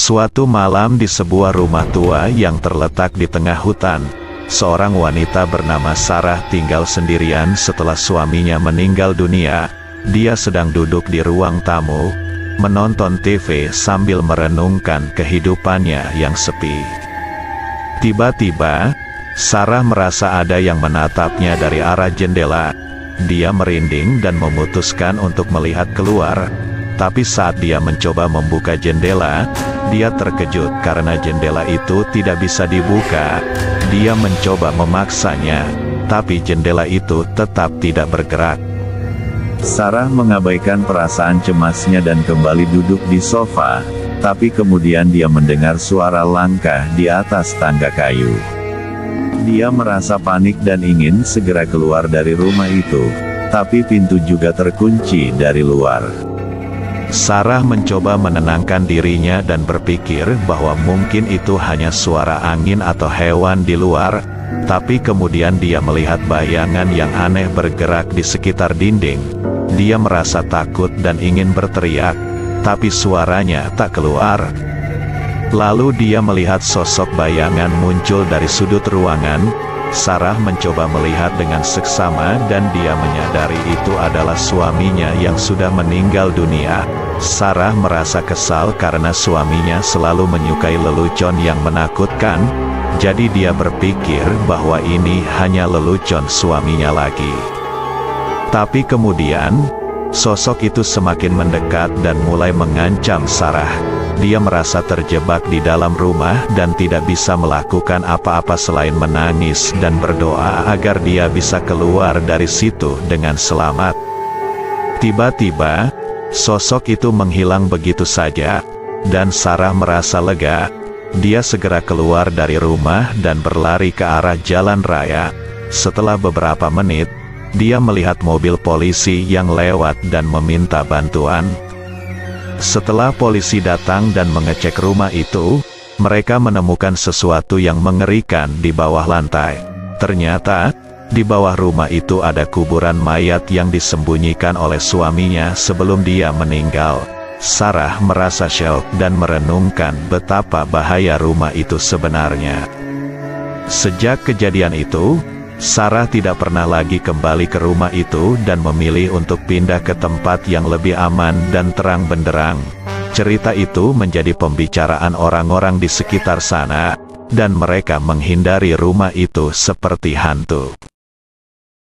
Suatu malam di sebuah rumah tua yang terletak di tengah hutan, seorang wanita bernama Sarah tinggal sendirian setelah suaminya meninggal dunia. Dia sedang duduk di ruang tamu, menonton TV sambil merenungkan kehidupannya yang sepi. Tiba-tiba, Sarah merasa ada yang menatapnya dari arah jendela. Dia merinding dan memutuskan untuk melihat keluar. Tapi saat dia mencoba membuka jendela, dia terkejut karena jendela itu tidak bisa dibuka. Dia mencoba memaksanya, tapi jendela itu tetap tidak bergerak. Sarah mengabaikan perasaan cemasnya dan kembali duduk di sofa, tapi kemudian dia mendengar suara langkah di atas tangga kayu. Dia merasa panik dan ingin segera keluar dari rumah itu, tapi pintu juga terkunci dari luar. Sarah mencoba menenangkan dirinya dan berpikir bahwa mungkin itu hanya suara angin atau hewan di luar, tapi kemudian dia melihat bayangan yang aneh bergerak di sekitar dinding. Dia merasa takut dan ingin berteriak, tapi suaranya tak keluar. Lalu dia melihat sosok bayangan muncul dari sudut ruangan. Sarah mencoba melihat dengan seksama dan dia menyadari itu adalah suaminya yang sudah meninggal dunia. Sarah merasa kesal karena suaminya selalu menyukai lelucon yang menakutkan, jadi dia berpikir bahwa ini hanya lelucon suaminya lagi. Tapi kemudian, sosok itu semakin mendekat dan mulai mengancam Sarah. Dia merasa terjebak di dalam rumah dan tidak bisa melakukan apa-apa selain menangis dan berdoa agar dia bisa keluar dari situ dengan selamat. Tiba-tiba, sosok itu menghilang begitu saja, dan Sarah merasa lega. Dia segera keluar dari rumah dan berlari ke arah jalan raya. Setelah beberapa menit, dia melihat mobil polisi yang lewat dan meminta bantuan. Setelah polisi datang dan mengecek rumah itu, mereka menemukan sesuatu yang mengerikan di bawah lantai. Ternyata, di bawah rumah itu ada kuburan mayat yang disembunyikan oleh suaminya sebelum dia meninggal. Sarah merasa syok dan merenungkan betapa bahaya rumah itu sebenarnya. Sejak kejadian itu, Sarah tidak pernah lagi kembali ke rumah itu dan memilih untuk pindah ke tempat yang lebih aman dan terang benderang. Cerita itu menjadi pembicaraan orang-orang di sekitar sana, dan mereka menghindari rumah itu seperti hantu.